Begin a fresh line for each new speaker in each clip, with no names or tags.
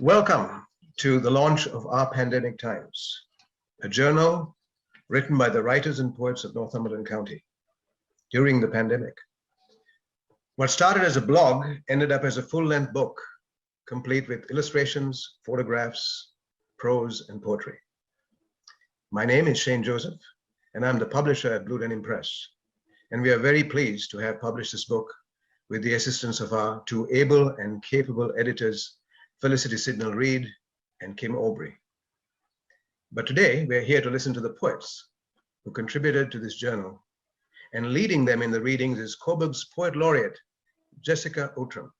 Welcome to the launch of Our Pandemic Times, a journal written by the writers and poets of Northumberland County during the pandemic. What started as a blog ended up as a full-length book, complete with illustrations, photographs, prose, and poetry. My name is Shane Joseph, and I'm the publisher at Blue Denim Press. And we are very pleased to have published this book with the assistance of our two able and capable editors, Felicity Sidnell-Reid and Kim Aubrey. But today, we're here to listen to the poets who contributed to this journal, and leading them in the readings is Coburg's Poet Laureate, Jessica Outram.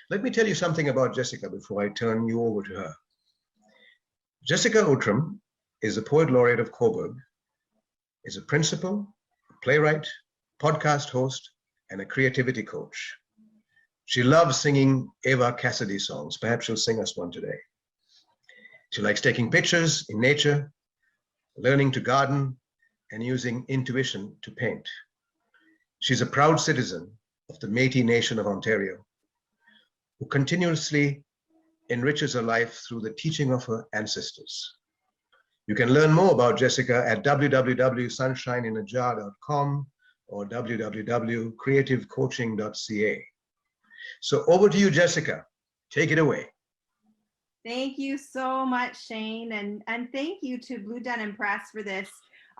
Let me tell you something about Jessica before I turn you over to her. Jessica Outram is a Poet Laureate of Coburg, is a principal, a playwright, podcast host, and a creativity coach. She loves singing Ava Cassidy songs. Perhaps she'll sing us one today. She likes taking pictures in nature, learning to garden, and using intuition to paint. She's a proud citizen of the Métis Nation of Ontario, who continuously enriches her life through the teaching of her ancestors. You can learn more about Jessica at www.sunshineinajar.com or www.creativecoaching.ca. So over to you, Jessica. Take it away.
Thank you so much, Shane, and thank you to Blue Denim Press for this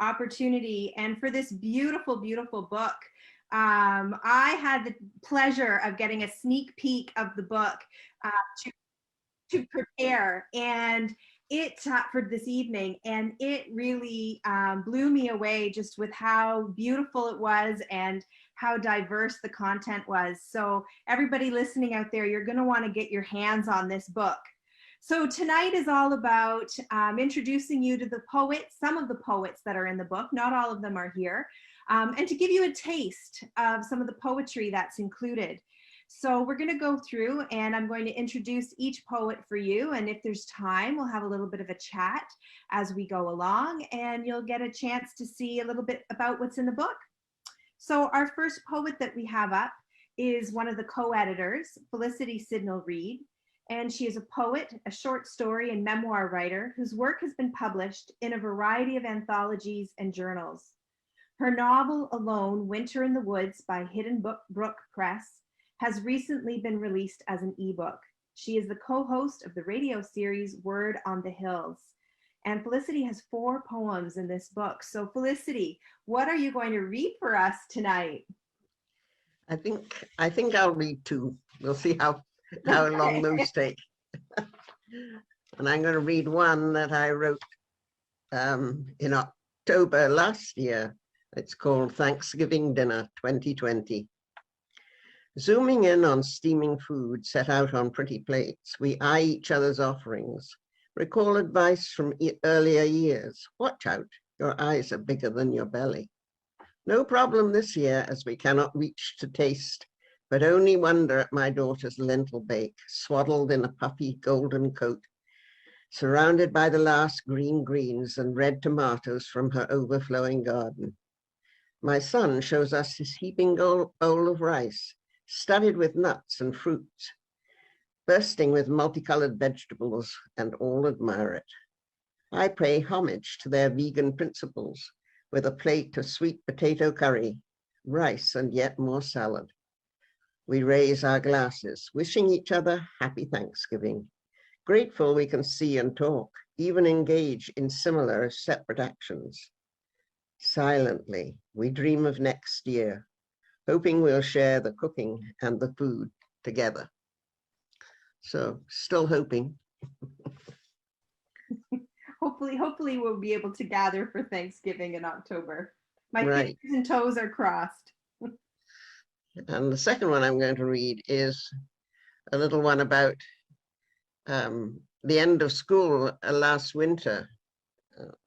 opportunity and for this beautiful, beautiful book. I had the pleasure of getting a sneak peek of the book to prepare, and it for this evening, and it really blew me away just with how beautiful it was and how diverse the content was. So everybody listening out there, you're going to want to get your hands on this book. So tonight is all about introducing you to the poets, some of the poets that are in the book, not all of them are here, and to give you a taste of some of the poetry that's included. So we're going to go through and I'm going to introduce each poet for you. And if there's time, we'll have a little bit of a chat as we go along, and you'll get a chance to see a little bit about what's in the book. So our first poet that we have up is one of the co-editors, Felicity Sidnell-Reid. And she is a poet, a short story and memoir writer whose work has been published in a variety of anthologies and journals. Her novel Alone, Winter in the Woods by Hidden Brook Press has recently been released as an ebook. She is the co-host of the radio series Word on the Hills. And Felicity has 4 poems in this book. So Felicity, what are you going to read for us tonight?
I think I'll read 2. We'll see how long those take. And I'm going to read one that I wrote in October last year. It's called Thanksgiving Dinner 2020. Zooming in on steaming food set out on pretty plates, we eye each other's offerings, recall advice from earlier years. Watch out, your eyes are bigger than your belly. No problem this year, as we cannot reach to taste, but only wonder at my daughter's lentil bake, swaddled in a puffy golden coat, surrounded by the last green greens and red tomatoes from her overflowing garden. My son shows us his heaping bowl of rice, studded with nuts and fruits, bursting with multicolored vegetables, and all admire it. I pay homage to their vegan principles with a plate of sweet potato curry, rice, and yet more salad. We raise our glasses, wishing each other happy Thanksgiving, grateful we can see and talk, even engage in similar separate actions. Silently, we dream of next year, hoping we'll share the cooking and the food together. So, still hoping.
Hopefully we'll be able to gather for Thanksgiving in October. My
Right.
fingers and toes are crossed.
And the second one I'm going to read is a little one about the end of school last winter.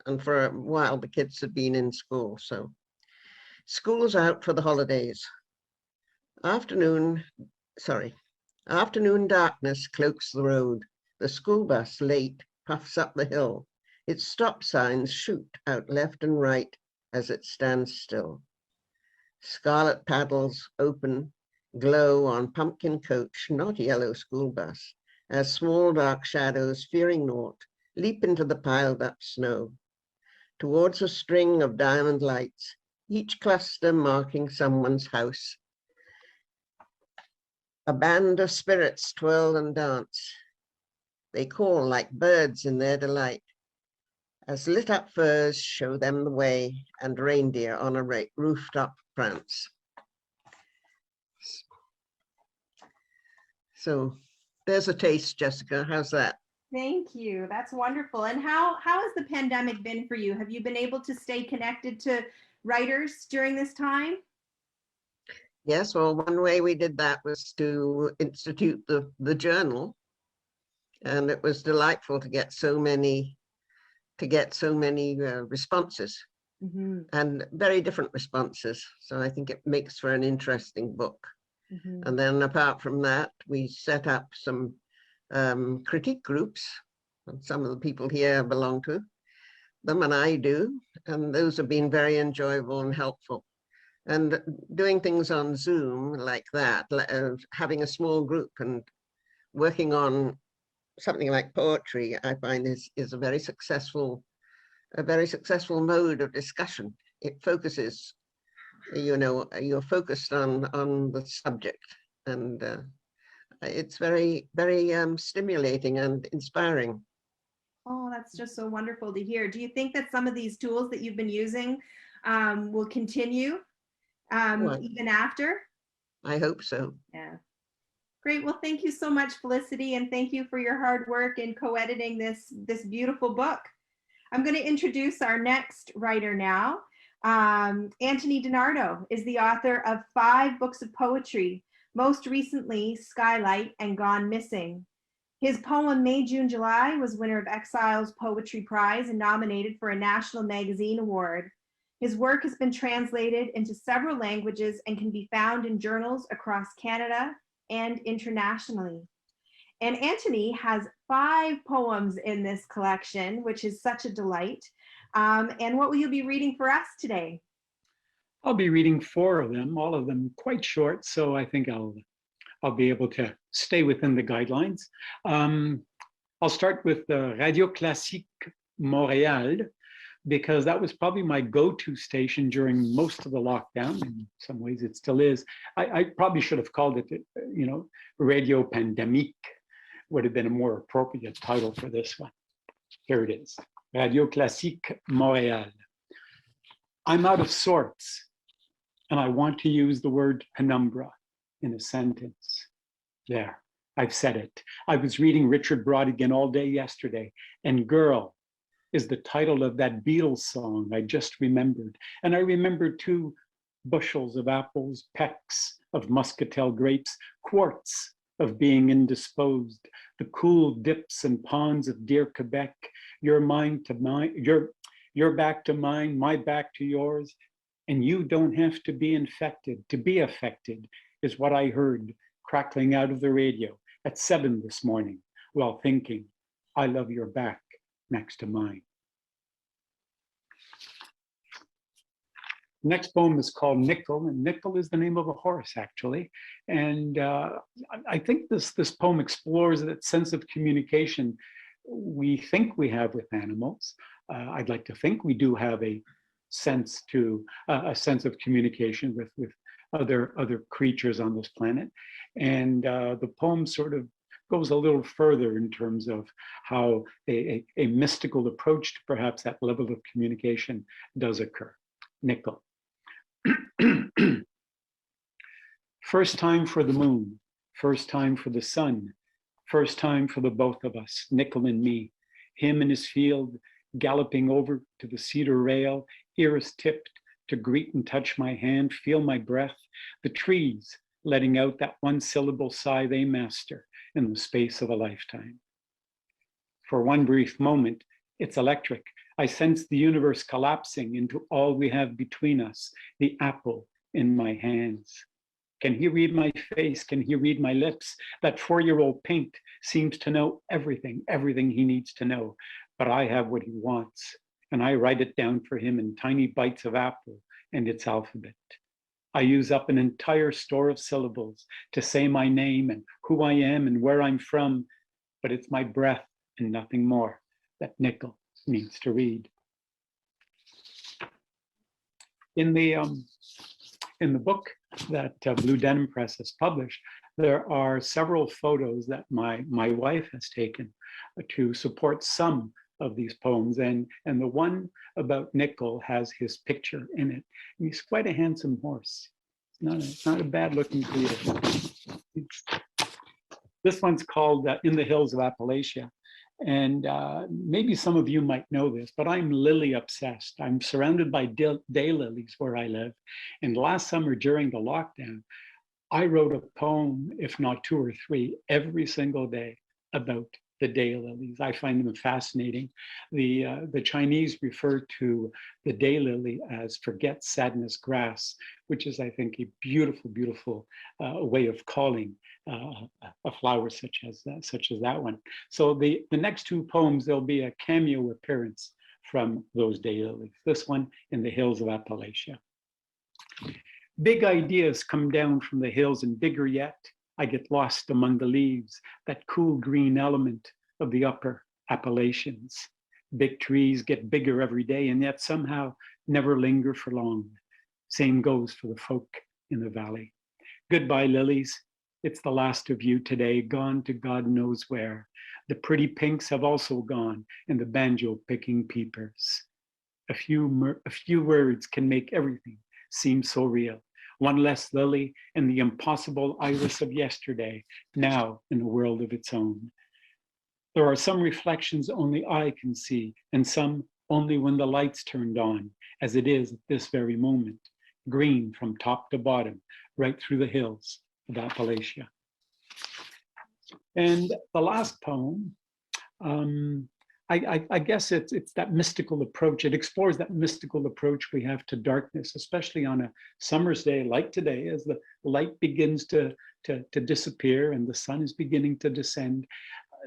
And for a while, the kids had been in school. So school's out for the holidays. Afternoon darkness cloaks the road. The school bus, late, puffs up the hill. Its stop signs shoot out left and right as it stands still. Scarlet paddles open, glow on pumpkin coach, not yellow school bus, as small dark shadows, fearing naught, leap into the piled up snow, towards a string of diamond lights, each cluster marking someone's house. A band of spirits twirl and dance. They call like birds in their delight, as lit up firs show them the way, and reindeer on a rooftop prance. So there's a taste, Jessica. How's that?
Thank you. That's wonderful. And how has the pandemic been for you? Have you been able to stay connected to writers during this time?
Yes, well, one way we did that was to institute the journal, and it was delightful to get so many responses, and very different responses. So I think it makes for an interesting book. And then apart from that, we set up some critique groups, and some of the people here belong to them, and I do, and those have been very enjoyable and helpful. And doing things on Zoom like that, having a small group and working on something like poetry, I find is a very successful mode of discussion. It focuses, you're focused on the subject, and it's very, very stimulating and inspiring.
Oh, that's just so wonderful to hear. Do you think that some of these tools that you've been using will continue even after?
I hope so.
Yeah. Great. Well, thank you so much, Felicity, and thank you for your hard work in co-editing this beautiful book. I'm going to introduce our next writer now. Anthony DiNardo is the author of 5 books of poetry, most recently Skylight and Gone Missing. His poem May, June, July was winner of Exile's Poetry Prize and nominated for a National Magazine Award. His work has been translated into several languages and can be found in journals across Canada and internationally. And Anthony has 5 poems in this collection, which is such a delight. And what will you be reading for us today?
I'll be reading 4 of them, all of them quite short, so I think I'll be able to stay within the guidelines. I'll start with the Radio Classique Montréal, because that was probably my go-to station during most of the lockdown. In some ways it still is. I probably should have called it, Radio Pandemique would have been a more appropriate title for this one. Here it is, Radio Classique Montréal. I'm out of sorts, and I want to use the word penumbra in a sentence. There, I've said it. I was reading Richard Brautigan all day yesterday, and Girl is the title of that Beatles song I just remembered. And I remembered 2 bushels of apples, pecks of muscatel grapes, quarts of being indisposed, the cool dips and ponds of dear Quebec, your mind to mine, your back to mine, my back to yours, and you don't have to be infected. To be affected is what I heard crackling out of the radio at 7 this morning while thinking, I love your back next to mine. Next poem is called Nickel, and Nickel is the name of a horse, actually. And I think this poem explores that sense of communication we think we have with animals. I'd like to think we do have a sense of communication with other creatures on this planet. And the poem sort of goes a little further in terms of how a mystical approach to perhaps that level of communication does occur. Nickel. First time for the moon, first time for the sun, first time for the both of us, Nickel and me, him in his field, galloping over to the cedar rail, ears tipped to greet and touch my hand, feel my breath, the trees letting out that 1-syllable sigh they master in the space of a lifetime. For one brief moment, it's electric. I sense the universe collapsing into all we have between us, the apple in my hands. Can he read my face? Can he read my lips? That 4-year-old paint seems to know everything he needs to know, but I have what he wants, and I write it down for him in tiny bites of apple and its alphabet. I use up an entire store of syllables to say my name and who I am and where I'm from, but it's my breath and nothing more that nickel needs to read. In the book that Blue Denim Press has published, there are several photos that my wife has taken to support some of these poems, and the one about Nickel has his picture in it. And he's quite a handsome horse. It's not a bad looking creature. This one's called In the Hills of Appalachia. And maybe some of you might know this, but I'm lily obsessed. I'm surrounded by daylilies where I live. And last summer during the lockdown, I wrote a poem, if not 2 or 3, every single day about the daylilies. I find them fascinating. The Chinese refer to the daylily as forget sadness grass, which is, I think, a beautiful, beautiful way of calling a flower such as that one. So the next 2 poems, there'll be a cameo appearance from those daylilies. This one, In the Hills of Appalachia. Big ideas come down from the hills, and bigger yet, I get lost among the leaves, that cool green element of the upper Appalachians. Big trees get bigger every day, and yet somehow never linger for long. Same goes for the folk in the valley. Goodbye, lilies. It's the last of you today, gone to God knows where. The pretty pinks have also gone, and the banjo-picking peepers. A few words can make everything seem so real. One less lily and the impossible iris of yesterday, now in a world of its own. There are some reflections only I can see, and some only when the light's turned on, as it is at this very moment, green from top to bottom, right through the hills of Appalachia. And the last poem, I guess it's that mystical approach. It explores that mystical approach we have to darkness, especially on a summer's day like today, as the light begins to disappear and the sun is beginning to descend.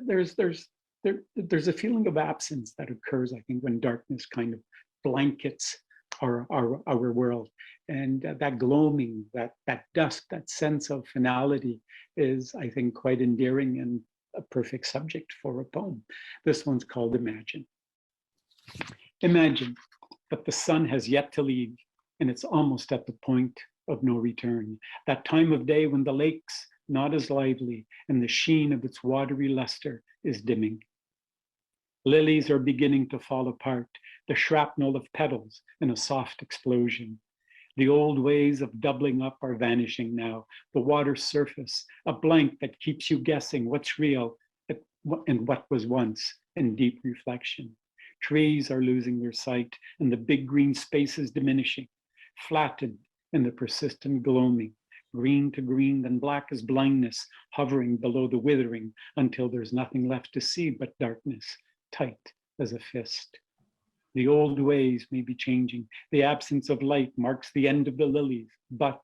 There's a feeling of absence that occurs, I think, when darkness kind of blankets our world. And that gloaming, that dusk, that sense of finality is, I think, quite endearing and a perfect subject for a poem. This one's called Imagine. Imagine that the sun has yet to leave and it's almost at the point of no return. That time of day when the lake's not as lively and the sheen of its watery luster is dimming. Lilies are beginning to fall apart, the shrapnel of petals in a soft explosion. The old ways of doubling up are vanishing now. The water surface, a blank that keeps you guessing what's real and what was once in deep reflection. Trees are losing their sight and the big green space is diminishing, flattened in the persistent gloaming, green to green, then black as blindness, hovering below the withering until there's nothing left to see but darkness, tight as a fist. The old ways may be changing. The absence of light marks the end of the lilies, but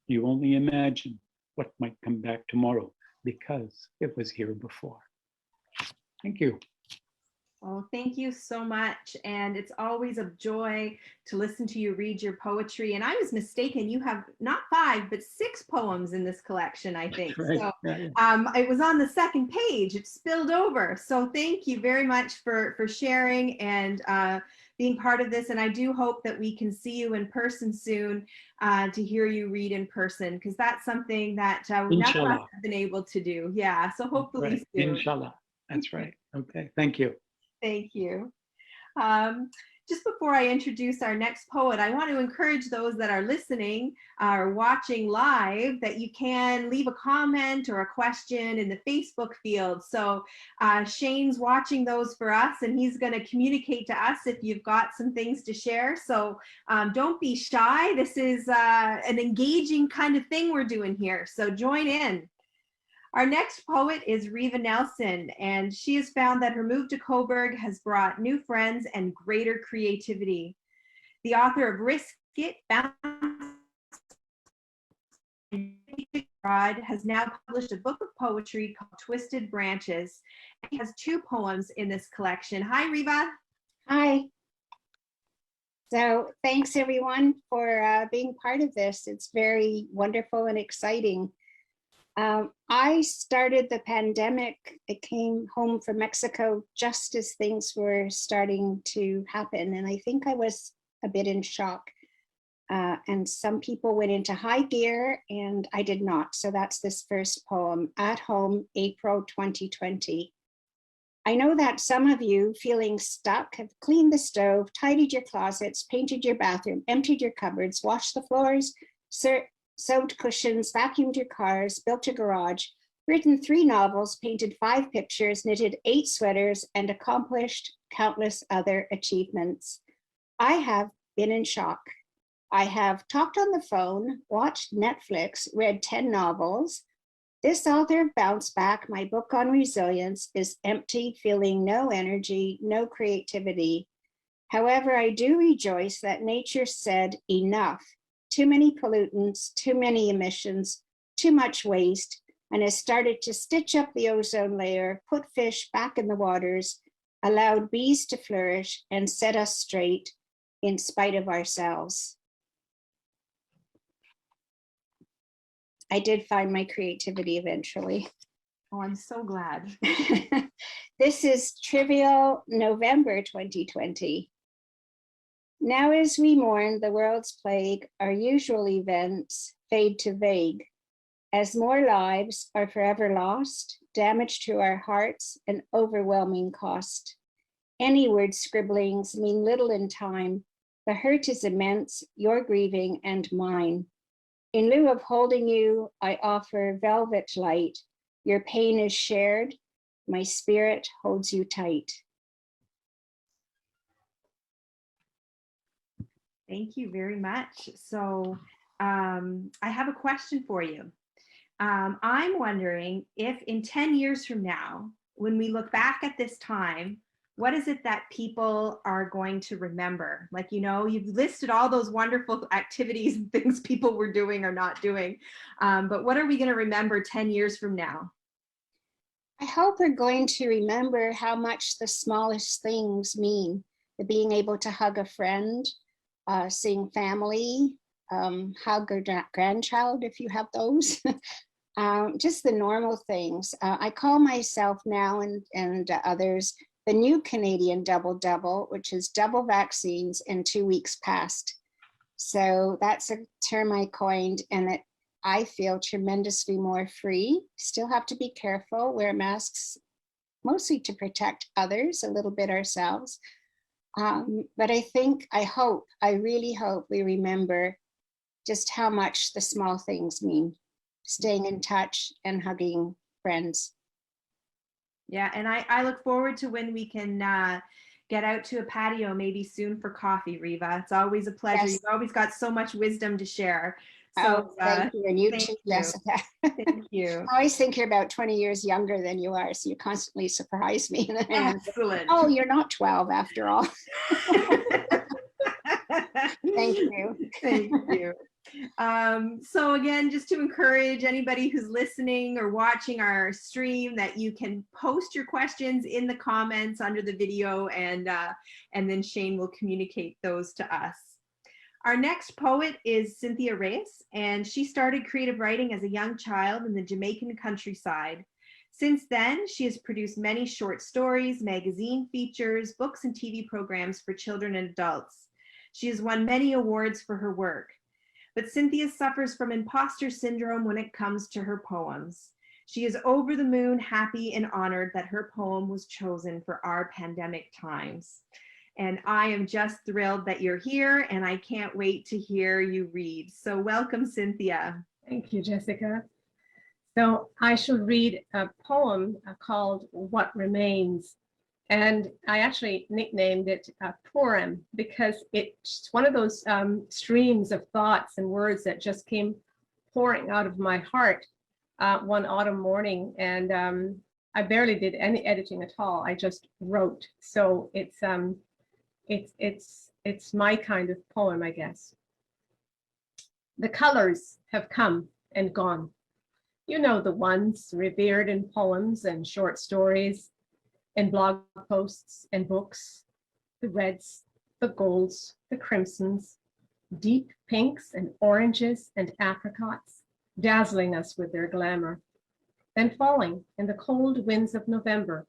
you only imagine what might come back tomorrow because it was here before. Thank you.
Oh, thank you so much. And it's always a joy to listen to you read your poetry. And I was mistaken. You have not 5, but 6 poems in this collection, I think.
Right.
So
Yeah.
it was on the second page. It spilled over. So thank you very much for sharing and being part of this. And I do hope that we can see you in person soon to hear you read in person, because that's something that none of us have been able to do. Yeah. So hopefully soon.
Inshallah. That's right. Okay. Thank you.
Thank you. Just before I introduce our next poet, I want to encourage those that are listening or watching live that you can leave a comment or a question in the Facebook field. So Shane's watching those for us and he's going to communicate to us if you've got some things to share. So don't be shy. This is an engaging kind of thing we're doing here. So join in. Our next poet is Riva Nelson, and she has found that her move to Coburg has brought new friends and greater creativity. The author of Risk It, Bounce, has now published a book of poetry called Twisted Branches. She has 2 poems in this collection. Hi, Riva.
Hi. So thanks everyone for being part of this. It's very wonderful and exciting. I started the pandemic. I came home from Mexico just as things were starting to happen. And I think I was a bit in shock. And some people went into high gear and I did not. So that's this first poem, At Home, April 2020. I know that some of you feeling stuck have cleaned the stove, tidied your closets, painted your bathroom, emptied your cupboards, washed the floors, sewed cushions, vacuumed your cars, built a garage, written 3 novels, painted 5 pictures, knitted 8 sweaters, and accomplished countless other achievements. I have been in shock. I have talked on the phone, watched Netflix, read 10 novels. This author bounced back. My book on resilience is empty, feeling no energy, no creativity. However, I do rejoice that nature said enough. Too many pollutants, too many emissions, too much waste, and has started to stitch up the ozone layer, put fish back in the waters, allowed bees to flourish, and set us straight in spite of ourselves. I did find my creativity eventually.
Oh, I'm so glad.
This is Trivial November 2020. Now as we mourn the world's plague, our usual events fade to vague. As more lives are forever lost, damage to our hearts, an overwhelming cost. Any word scribblings mean little in time. The hurt is immense, your grieving and mine. In lieu of holding you, I offer velvet light. Your pain is shared. My spirit holds you tight.
Thank you very much. So I have a question for you. I'm wondering if in 10 years from now, when we look back at this time, what is it that people are going to remember? Like, you know, you've listed all those wonderful activities and things people were doing or not doing, but what are we going to remember 10 years from now?
I hope we're going to remember how much the smallest things mean. The being able to hug a friend, seeing family, hug a grandchild if you have those. Just the normal things. I call myself now and others the new Canadian double-double, which is double vaccines in 2 weeks past. So that's a term I coined, and I feel tremendously more free. Still have to be careful, wear masks, mostly to protect others, a little bit ourselves. But I really hope we remember just how much the small things mean. Staying in touch and hugging friends.
Yeah, and I look forward to when we can get out to a patio maybe soon for coffee, Riva. It's always a pleasure.
Yes.
You've always got so much wisdom to share. So
Thank you, and you
thank
too,
you.
Jessica.
Thank you.
I always think you're about 20 years younger than you are, so you constantly surprise me.
Excellent.
Oh, you're not 12 after all. Thank you.
Thank you. So again, just to encourage anybody who's listening or watching our stream that you can post your questions in the comments under the video, and then Shane will communicate those to us. Our next poet is Cynthia Reyes, and she started creative writing as a young child in the Jamaican countryside. Since then, she has produced many short stories, magazine features, books, and TV programs for children and adults. She has won many awards for her work. But Cynthia suffers from imposter syndrome when it comes to her poems. She is over the moon happy and honored that her poem was chosen for our pandemic times. And I am just thrilled that you're here, and I can't wait to hear you read. So welcome, Cynthia.
Thank you, Jessica. So I shall read a poem called What Remains. And I actually nicknamed it Poem because it's one of those streams of thoughts and words that just came pouring out of my heart one autumn morning. And I barely did any editing at all. I just wrote. So it's my kind of poem, I guess. The colors have come and gone. You know the ones revered in poems and short stories, in blog posts and books, the reds, the golds, the crimsons, deep pinks and oranges and apricots, dazzling us with their glamour, then falling in the cold winds of November,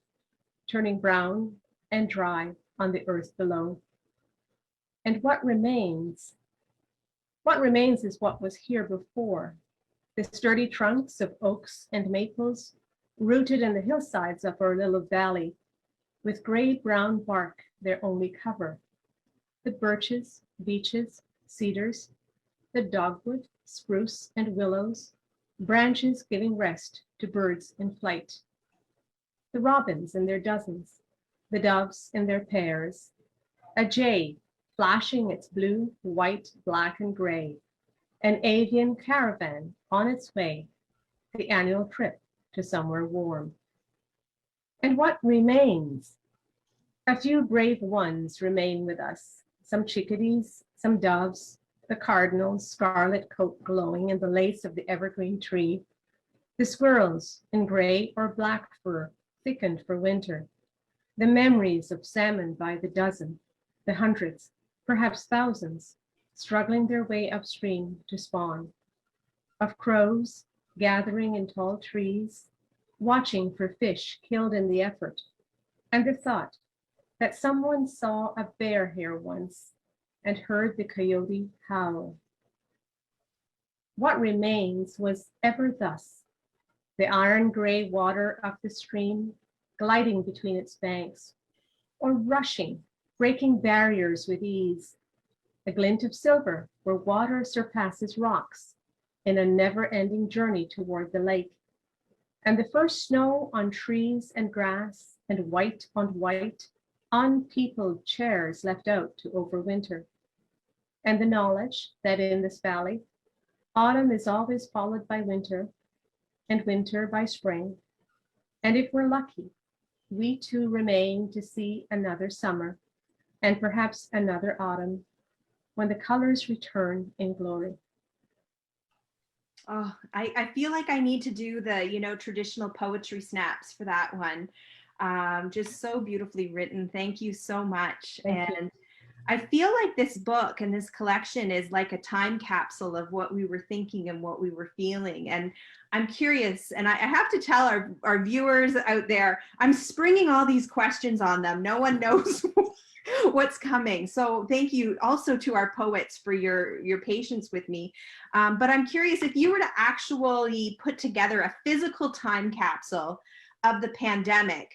turning brown and dry on the earth below. And what remains? What remains is what was here before, the sturdy trunks of oaks and maples, rooted in the hillsides of our little valley, with gray-brown bark their only cover. The birches, beeches, cedars, the dogwood, spruce, and willows, branches giving rest to birds in flight. The robins in their dozens, the doves in their pairs, a jay flashing its blue, white, black, and gray, an avian caravan on its way, the annual trip to somewhere warm. And what remains? A few brave ones remain with us, some chickadees, some doves, the cardinal's scarlet coat glowing in the lace of the evergreen tree, the squirrels in gray or black fur thickened for winter, the memories of salmon by the dozen, the hundreds, perhaps thousands, struggling their way upstream to spawn, of crows gathering in tall trees, watching for fish killed in the effort, and the thought that someone saw a bear here once and heard the coyote howl. What remains was ever thus, the iron gray water of the stream gliding between its banks, or rushing, breaking barriers with ease, a glint of silver where water surpasses rocks in a never-ending journey toward the lake, and the first snow on trees and grass and white on white, unpeopled chairs left out to overwinter, and the knowledge that in this valley, autumn is always followed by winter, and winter by spring, and if we're lucky, we too remain to see another summer, and perhaps another autumn, when the colors return in glory.
Oh, I feel like I need to do the, traditional poetry snaps for that one. Just so beautifully written. Thank you so much.
Thank you.
And I feel like this book and this collection is like a time capsule of what we were thinking and what we were feeling. And I'm curious, and I have to tell our viewers out there, I'm springing all these questions on them. No one knows what's coming. So thank you also to our poets for your patience with me. But I'm curious, if you were to actually put together a physical time capsule of the pandemic,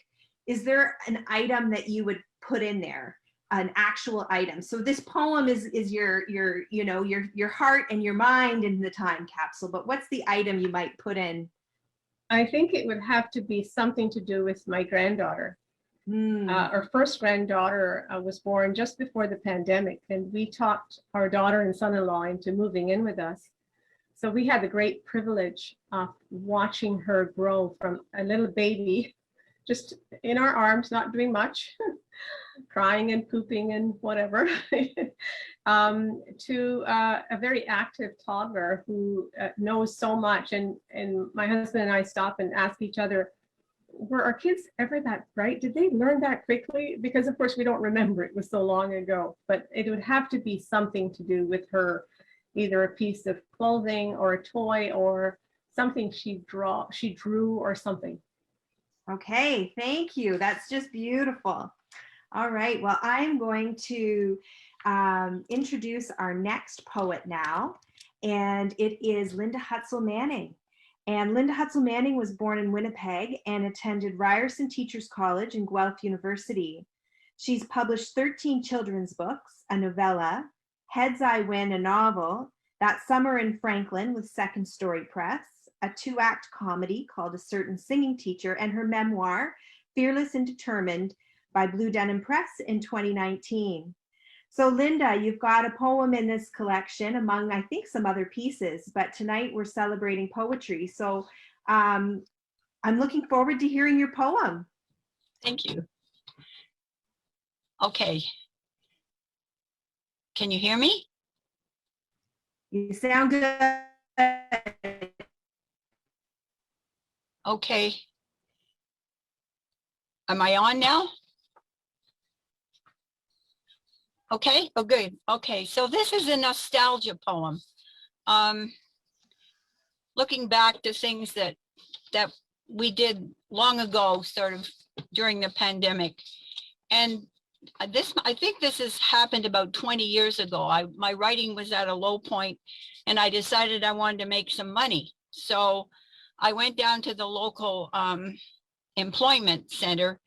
is there an item that you would put in there? An actual item. So this poem is your heart and your mind in the time capsule, but what's the item you might put in?
I think it would have to be something to do with my granddaughter. Our first granddaughter was born just before the pandemic, and we talked our daughter and son-in-law into moving in with us. So we had the great privilege of watching her grow from a little baby, just in our arms, not doing much, crying and pooping and whatever, to a very active toddler who knows so much. And my husband and I stop and ask each other, were our kids ever that bright? Did they learn that quickly? Because of course we don't remember, it was so long ago, but it would have to be something to do with her, either a piece of clothing or a toy or something she drew or something.
Okay, thank you. That's just beautiful. All right, well, I'm going to introduce our next poet now, and it is Linda Hutzel Manning. And Linda Hutzel Manning was born in Winnipeg and attended Ryerson Teachers College and Guelph University. She's published 13 children's books, a novella, Heads I Win, a novel, That Summer in Franklin with Second Story Press, a 2-act comedy called A Certain Singing Teacher, and her memoir, Fearless and Determined, by Blue Denim Press in 2019. So Linda, you've got a poem in this collection among, I think, some other pieces, but tonight we're celebrating poetry. So I'm looking forward to hearing your poem.
Thank you. Okay. Can you hear me?
You sound good.
Okay. Am I on now? Okay, oh good. Okay, so this is a nostalgia poem. looking back to things that we did long ago, sort of during the pandemic. And I think this has happened about 20 years ago. My writing was at a low point and I decided I wanted to make some money. So I went down to the local employment center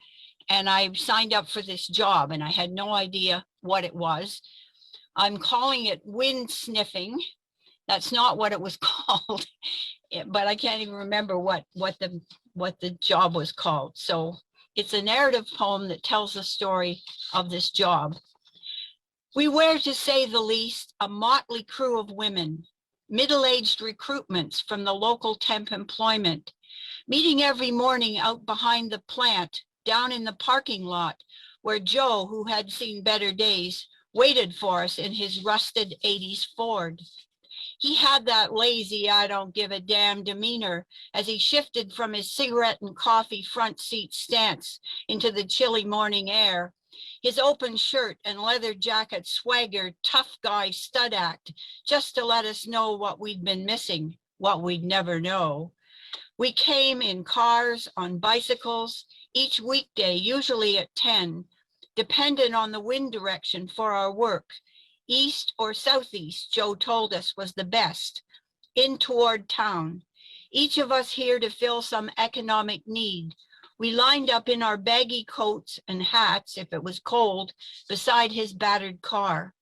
and I signed up for this job and I had no idea what it was. I'm calling it wind sniffing. That's not what it was called, but I can't even remember what the job was called. So it's a narrative poem that tells the story of this job. We were, to say the least, a motley crew of women, middle-aged recruitments from the local temp employment, meeting every morning out behind the plant, down in the parking lot, where Joe, who had seen better days, waited for us in his rusted 80s Ford. He had that lazy, I don't give a damn demeanor as he shifted from his cigarette and coffee front seat stance into the chilly morning air. His open shirt and leather jacket swaggered tough guy stud act just to let us know what we'd been missing, what we'd never know. We came in cars, on bicycles, each weekday, usually at 10, dependent on the wind direction for our work. East or southeast, Joe told us, was the best, in toward town. Each of us here to fill some economic need. We lined up in our baggy coats and hats, if it was cold, beside his battered car.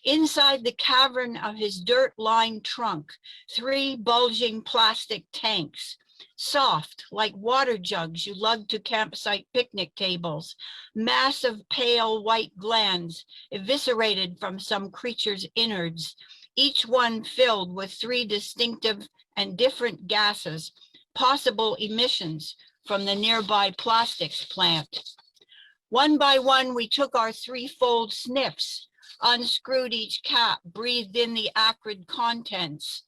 Inside the cavern of his dirt-lined trunk, 3 bulging plastic tanks, soft like water jugs you lug to campsite picnic tables, massive pale white glands eviscerated from some creature's innards, each one filled with 3 distinctive and different gases, possible emissions from the nearby plastics plant. One by one, we took our 3-fold sniffs, unscrewed each cap, breathed in the acrid contents,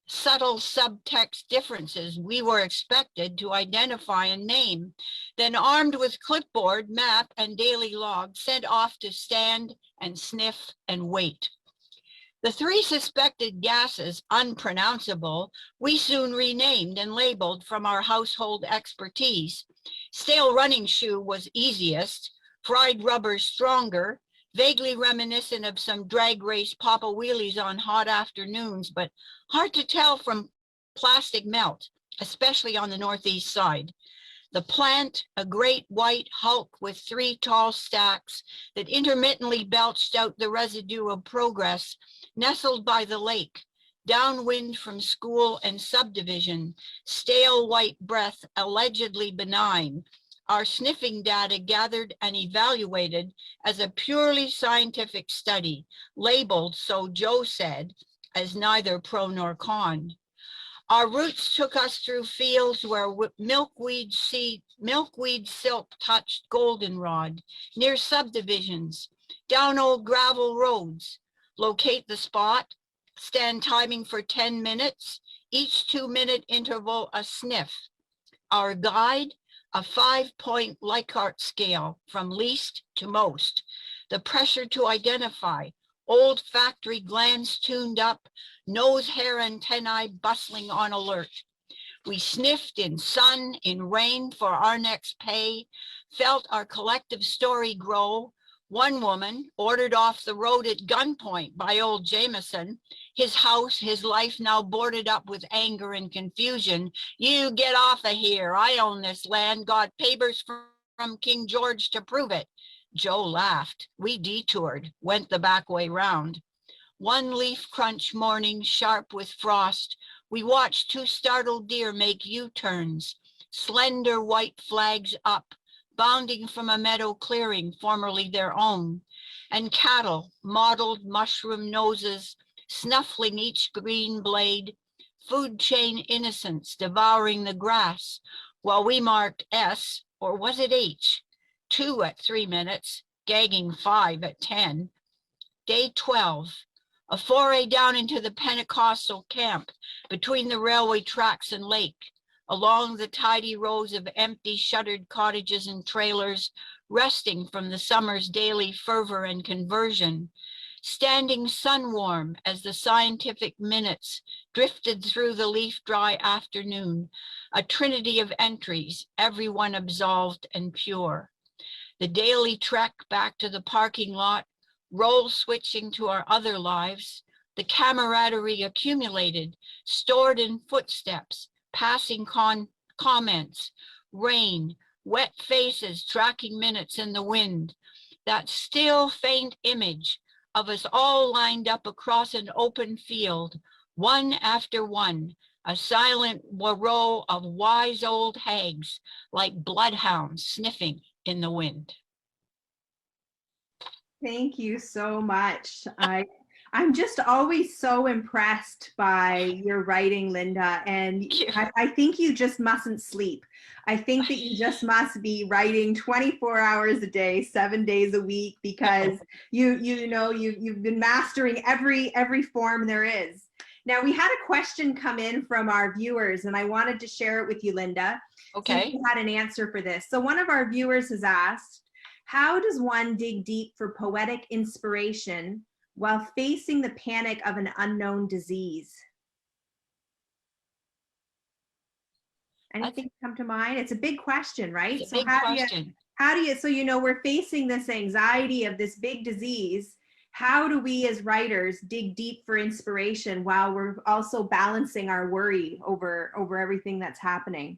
subtle subtext differences we were expected to identify and name, then armed with clipboard, map, and daily log, sent off to stand and sniff and wait. The 3 suspected gases, unpronounceable, we soon renamed and labeled from our household expertise. Stale running shoe was easiest, fried rubber stronger, vaguely reminiscent of some drag race Papa Wheelies on hot afternoons, but hard to tell from plastic melt, especially on the northeast side. The plant, a great white hulk with 3 tall stacks that intermittently belched out the residue of progress, nestled by the lake, downwind from school and subdivision, stale white breath allegedly benign. Our sniffing data gathered and evaluated as a purely scientific study, labeled, so Joe said, as neither pro nor con. Our routes took us through fields where milkweed silk touched goldenrod, near subdivisions, down old gravel roads. Locate the spot, stand timing for 10 minutes, each 2-minute interval a sniff. Our guide, a 5-point Likert scale from least to most. The pressure to identify, olfactory glands tuned up, nose hair antennae bustling on alert. We sniffed in sun, in rain for our next pay, felt our collective story grow. One woman ordered off the road at gunpoint by old Jameson, his house, his life now boarded up with anger and confusion. You get off of here. I own this land, got papers from King George to prove it. Joe laughed. We detoured, went the back way round. One leaf crunch morning, sharp with frost, we watched 2 startled deer make U-turns, slender white flags up, bounding from a meadow clearing formerly their own, and cattle, mottled mushroom noses, snuffling each green blade, food chain innocents devouring the grass, while we marked S, or was it H, 2 at 3 minutes, gagging 5 at 10. Day 12, a foray down into the Pentecostal camp between the railway tracks and lake, along the tidy rows of empty shuttered cottages and trailers, resting from the summer's daily fervor and conversion. standing sun warm as the scientific minutes drifted through the leaf-dry afternoon, a trinity of entries, everyone absolved and pure. The daily trek back to the parking lot, role switching to our other lives, the camaraderie accumulated, stored in footsteps, passing comments, rain, wet faces tracking minutes in the wind, that still faint image of us all lined up across an open field, one after one, a silent row of wise old hags like bloodhounds sniffing in the wind.
Thank you so much. I'm just always so impressed by your writing, Linda, and I think you just mustn't sleep. I think that you just must be writing 24 hours a day, 7 days a week, because you've been mastering every form there is. Now, we had a question come in from our viewers, and I wanted to share it with you, Linda.
Okay.
So you had an answer for this. So one of our viewers has asked, how does one dig deep for poetic inspiration while facing the panic of an unknown disease? Anything come to mind? It's a big question, right?
It's a big question.
So we're facing this anxiety of this big disease. How do we as writers dig deep for inspiration while we're also balancing our worry over everything that's happening?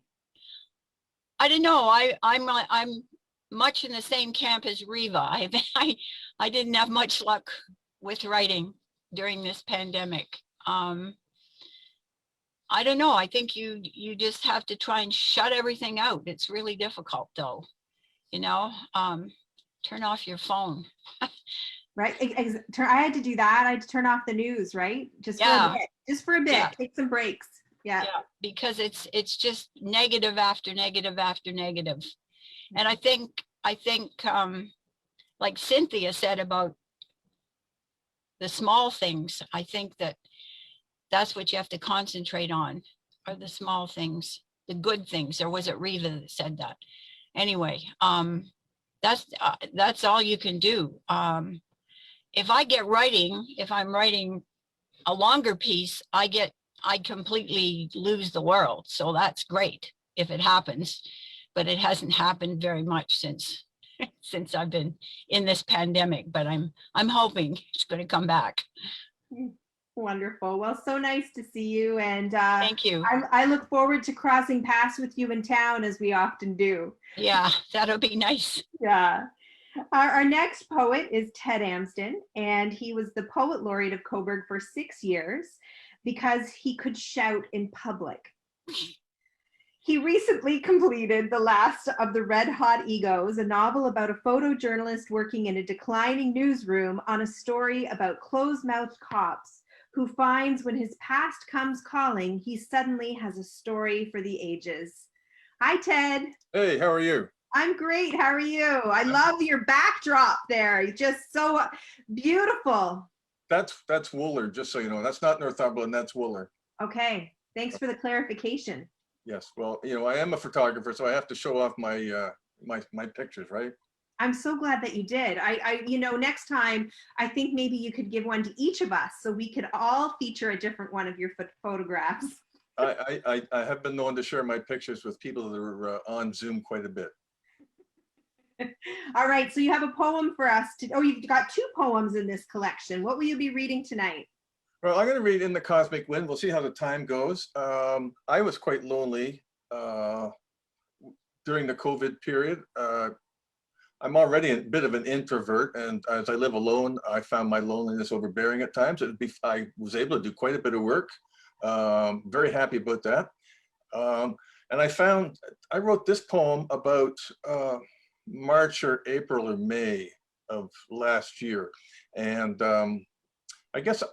I don't know. I'm much in the same camp as Riva. I didn't have much luck with writing during this pandemic. I don't know. I think you just have to try and shut everything out. It's really difficult though, turn off your phone.
Right. I had to do that. I had to turn off the news, right? Just for a bit,
Yeah.
take some breaks. Yeah.
Because it's just negative after negative after negative. And I think like Cynthia said about the small things, I think that's what you have to concentrate on, are the small things, the good things. Or was it Riva that said that? Anyway, that's all you can do. If I'm writing a longer piece, I completely lose the world. So that's great if it happens, but it hasn't happened very much since I've been in this pandemic, but I'm hoping it's going to come back.
Wonderful. Well, so nice to see you. And
thank you.
I look forward to crossing paths with you in town, as we often do.
Yeah, that'll be nice.
Yeah. Our next poet is Ted Amsden, and he was the Poet Laureate of Coburg for 6 years because he could shout in public. He recently completed The Last of the Red Hot Egos, a novel about a photojournalist working in a declining newsroom on a story about closed-mouthed cops who finds when his past comes calling, he suddenly has a story for the ages. Hi, Ted.
Hey, how are you?
I'm great. How are you? I love your backdrop there. Just so beautiful.
That's Wooler, just so you know. That's not Northumberland, that's Wooler.
Okay. Thanks for the clarification.
Yes, well, I am a photographer, so I have to show off my my pictures, right?
I'm so glad that you did. Next time, I think maybe you could give one to each of us so we could all feature a different one of your photographs.
I have been known to share my pictures with people that are on Zoom quite a bit.
All right, so you have a poem for us. You've got 2 poems in this collection. What will you be reading tonight?
Well, I'm going to read In the Cosmic Wind. We'll see how the time goes. I was quite lonely during the COVID period. I'm already a bit of an introvert, and as I live alone, I found my loneliness overbearing at times. I was able to do quite a bit of work. Very happy about that. And I wrote this poem about March or April or May of last year. And I guess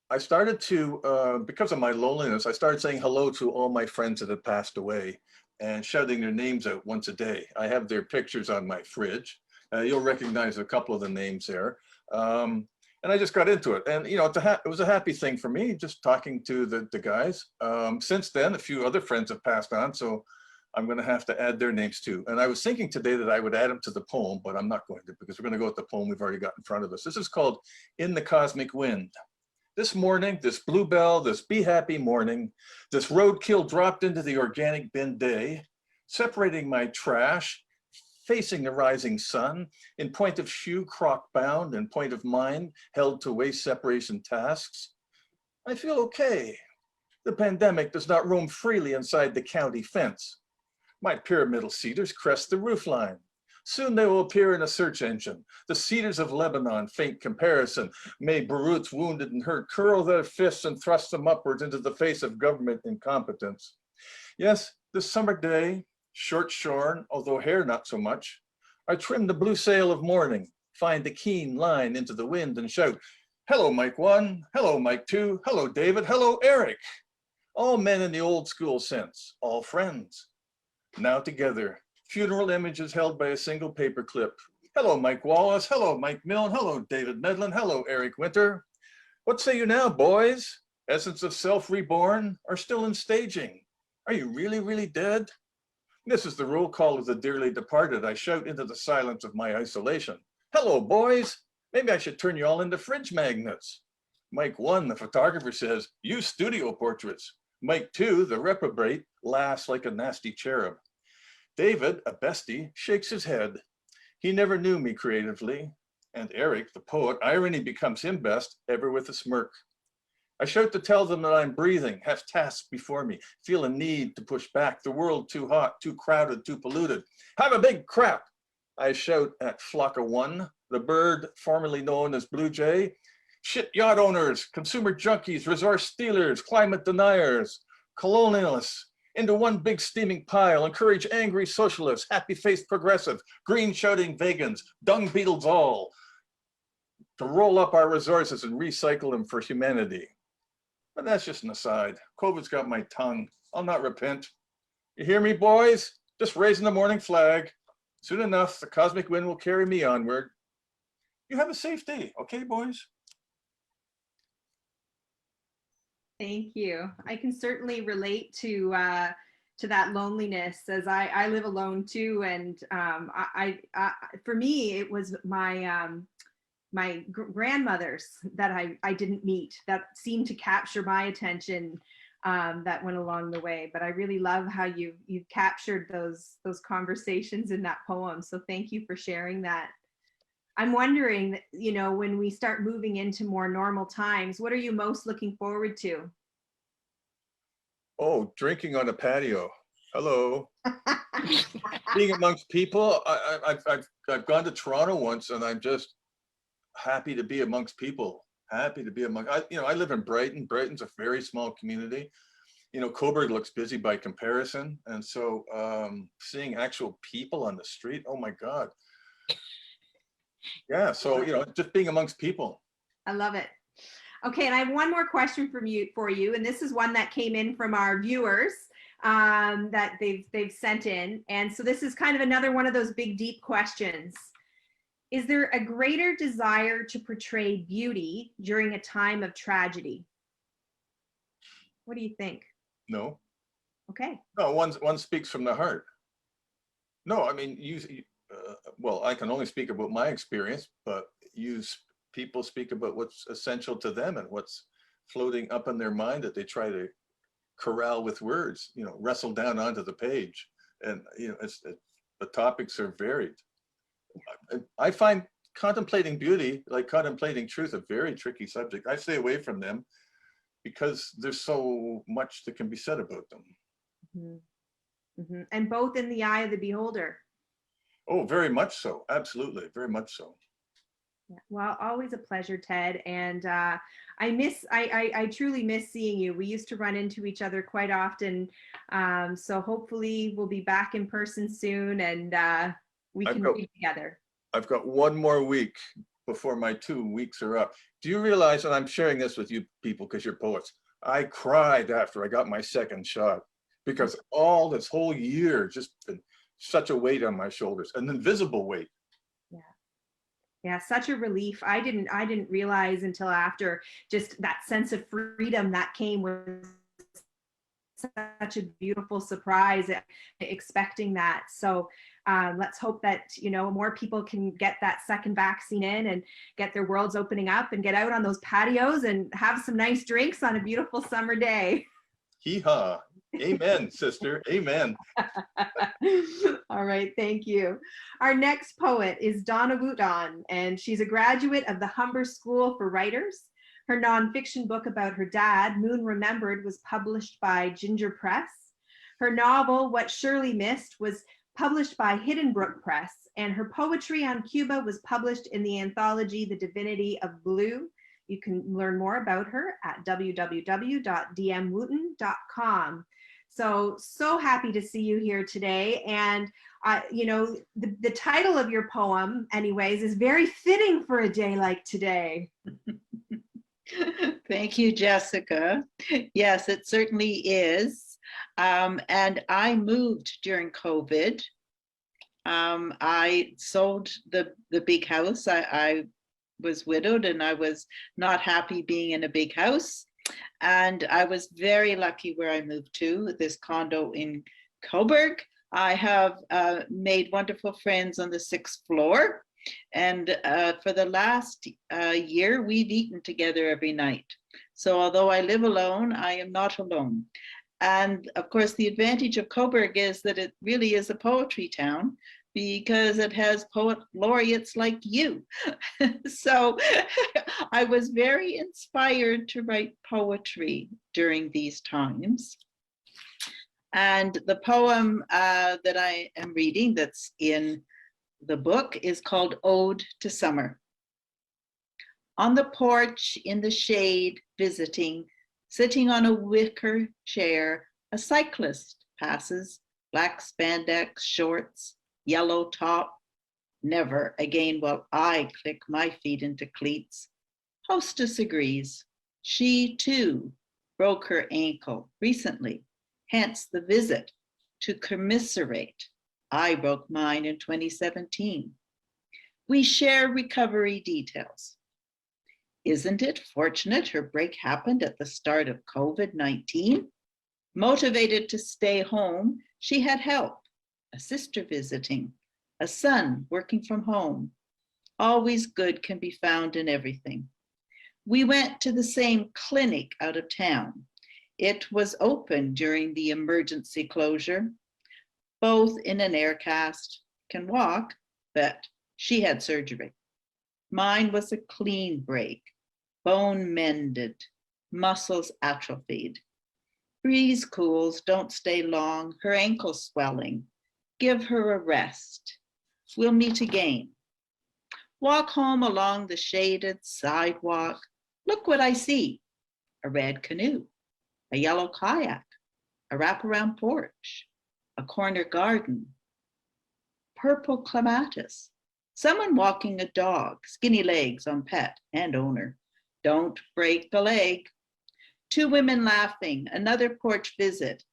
I started to, because of my loneliness, I started saying hello to all my friends that had passed away and shouting their names out once a day. I have their pictures on my fridge. You'll recognize a couple of the names there. And I just got into it. And, it was a happy thing for me, just talking to the guys. Since then, a few other friends have passed on. So I'm going to have to add their names too. And I was thinking today that I would add them to the poem, but I'm not going to, because we're going to go with the poem we've already got in front of us. This is called In the Cosmic Wind. This morning, this bluebell, this be happy morning, this roadkill dropped into the organic bin day, separating my trash, facing the rising sun, in point of shoe crock bound and point of mind held to waste separation tasks. I feel okay. The pandemic does not roam freely inside the county fence. My pyramidal cedars crest the roofline. Soon they will appear in a search engine. The cedars of Lebanon, faint comparison. May Beirut's wounded and hurt curl their fists and thrust them upwards into the face of government incompetence. Yes, this summer day, short shorn, although hair not so much, I trim the blue sail of morning, find the keen line into the wind and shout, hello, Mike 1, hello, Mike 2, hello, David, hello, Eric. All men in the old school sense, all friends. Now together, funeral images held by a single paperclip. Hello, Mike Wallace, hello, Mike Milne, hello, David Medlin, hello, Eric Winter. What say you now, boys? Essence of self reborn or still in staging? Are you really, really dead? This is the roll call of the dearly departed. I shout into the silence of my isolation. Hello, boys. Maybe I should turn you all into fridge magnets. Mike 1, the photographer, says, use studio portraits. Mike 2, the reprobate, laughs like a nasty cherub. David, a bestie, shakes his head. He never knew me creatively. And Eric, the poet, irony becomes him best, ever with a smirk. I shout to tell them that I'm breathing, have tasks before me, feel a need to push back, the world too hot, too crowded, too polluted. Have a big crap, I shout at Flocka 1, the bird formerly known as Blue Jay. Shit yacht owners, consumer junkies, resource stealers, climate deniers, colonialists, into one big steaming pile, encourage angry socialists, happy-faced progressive, green-shouting vegans, dung beetles all, to roll up our resources and recycle them for humanity. But that's just an aside. COVID's got my tongue. I'll not repent. You hear me, boys? Just raising the morning flag. Soon enough, the cosmic wind will carry me onward. You have a safe day, okay, boys?
Thank you. I can certainly relate to that loneliness, as I live alone too. And for me, it was my grandmothers that I didn't meet that seemed to capture my attention, that went along the way. But I really love how you've captured those conversations in that poem. So thank you for sharing that. I'm wondering, when we start moving into more normal times, what are you most looking forward to?
Oh, drinking on a patio. Hello. Being amongst people. I've gone to Toronto once, and I'm just happy to be amongst people. Happy to be among. I live in Brighton. Brighton's a very small community. Coburg looks busy by comparison, and so seeing actual people on the street. Oh my God. Yeah, so just being amongst people.
I love it. Okay, and I have one more question for you, and this is one that came in from our viewers that they've sent in, and so this is kind of another one of those big deep questions. Is there a greater desire to portray beauty during a time of tragedy? What do you think?
No.
Okay.
No, one speaks from the heart. No, I mean well, I can only speak about my experience, but people speak about what's essential to them and what's floating up in their mind that they try to corral with words, wrestle down onto the page. And, the topics are varied. I find contemplating beauty, like contemplating truth, a very tricky subject. I stay away from them because there's so much that can be said about them.
Mm-hmm. Mm-hmm. And both in the eye of the beholder.
Oh, very much so. Absolutely. Very much so.
Yeah. Well, always a pleasure, Ted. And I truly miss seeing you. We used to run into each other quite often. So hopefully we'll be back in person soon, and we can be together.
I've got one more week before my 2 weeks are up. Do you realize, and I'm sharing this with you people because you're poets, I cried after I got my second shot because all this whole year just been such a weight on my shoulders, an invisible weight.
Yeah, such a relief. I didn't realize until after, just that sense of freedom that came with such a beautiful surprise, expecting that. So let's hope that, you know, more people can get that second vaccine in and get their worlds opening up and get out on those patios and have some nice drinks on a beautiful summer day.
Hee-haw. Amen, sister. Amen.
All right, thank you. Our next poet is Donna Wooton, and she's a graduate of the Humber School for Writers. Her nonfiction book about her dad, Moon Remembered, was published by Ginger Press. Her novel, What Shirley Missed, was published by Hidden Brook Press, and her poetry on Cuba was published in the anthology The Divinity of Blue. You can learn more about her at www.dmwooton.com. So happy to see you here today. And, you know, the title of your poem, anyways, is very fitting for a day like today.
Thank you, Jessica. Yes, it certainly is. And I moved during COVID. I sold the big house. I was widowed and I was not happy being in a big house. And I was very lucky where I moved to, this condo in Coburg. I have made wonderful friends on the 6th floor. And for the last year, we've eaten together every night. So although I live alone, I am not alone. And of course, the advantage of Coburg is that it really is a poetry town because it has poet laureates like you. So I was very inspired to write poetry during these times. And the poem that I am reading that's in the book is called Ode to Summer. On the porch in the shade, visiting, sitting on a wicker chair, a cyclist passes, black spandex shorts, yellow top. Never again will I click my feet into cleats. Hostess agrees. She too broke her ankle recently, hence the visit to commiserate. I broke mine in 2017. We share recovery details. Isn't it fortunate her break happened at the start of COVID-19? Motivated to stay home, she had help, a sister visiting, a son working from home. Always good can be found in everything. We went to the same clinic out of town. It was open during the emergency closure. Both in an air cast, can walk, but she had surgery. Mine was a clean break, bone mended, muscles atrophied. Breeze cools, don't stay long, her ankle swelling. Give her a rest. We'll meet again. Walk home along the shaded sidewalk. Look what I see. A red canoe, a yellow kayak, a wraparound porch, a corner garden, purple clematis, someone walking a dog, skinny legs on pet and owner. Don't break the leg. Two women laughing, another porch visit.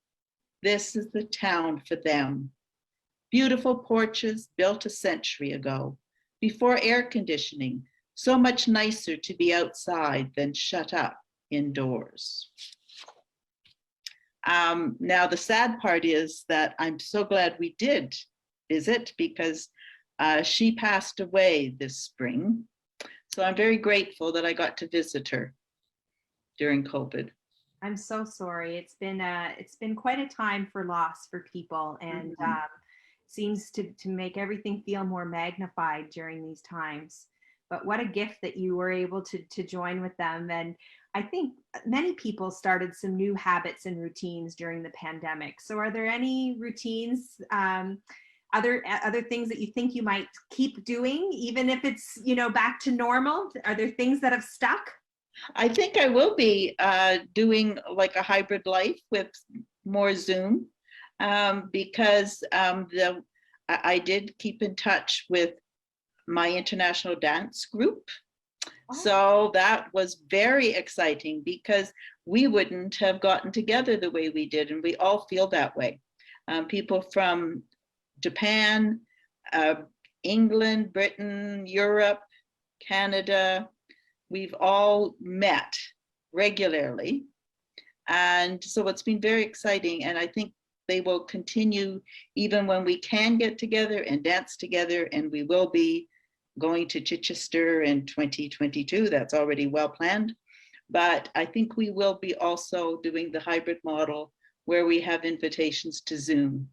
This is the town for them. Beautiful porches built a century ago, before air conditioning, so much nicer to be outside than shut up indoors. Now, the sad part is that I'm so glad we did visit because she passed away this spring. So I'm very grateful that I got to visit her during COVID.
I'm so sorry. It's been quite a time for loss for people, and seems to make everything feel more magnified during these times. But what a gift that you were able to join with them. And I think many people started some new habits and routines during the pandemic. So are there any routines, other things that you think you might keep doing, even if it's, you know, back to normal? Are there things that have stuck?
I think I will be doing like a hybrid life with more Zoom because I did keep in touch with my international dance group. Oh. So that was very exciting because we wouldn't have gotten together the way we did, and we all feel that way. People from Japan, England, Britain, Europe, Canada, we've all met regularly. And so it's been very exciting. And I think they will continue even when we can get together and dance together. And we will be going to Chichester in 2022. That's already well planned. But I think we will be also doing the hybrid model where we have invitations to Zoom.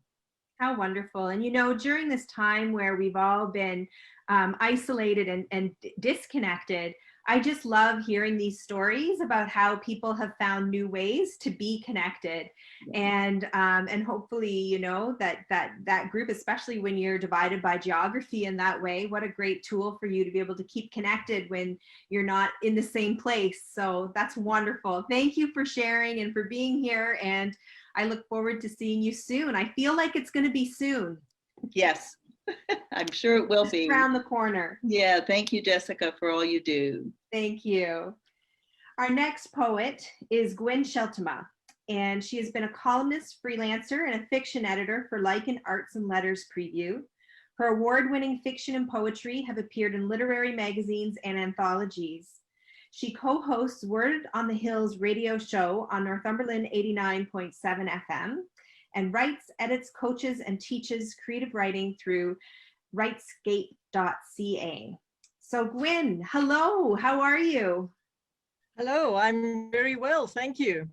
How wonderful. And you know, during this time where we've all been isolated and disconnected, I just love hearing these stories about how people have found new ways to be connected, and hopefully, you know, that group, especially when you're divided by geography in that way, what a great tool for you to be able to keep connected when you're not in the same place. So that's wonderful. Thank you for sharing and for being here, and I look forward to seeing you soon. I feel like it's going to be soon.
Yes, I'm sure it will
Just
be.
around the corner.
Yeah, thank you, Jessica, for all you do.
Thank you. Our next poet is Gwen Sheltema, and she has been a columnist, freelancer, and a fiction editor for Lycan Arts and Letters Preview. Her award-winning fiction and poetry have appeared in literary magazines and anthologies. She co-hosts Word on the Hills radio show on Northumberland 89.7 FM and writes, edits, coaches, and teaches creative writing through writescape.ca. So Gwen, hello, how are you?
Hello, I'm very well, thank you.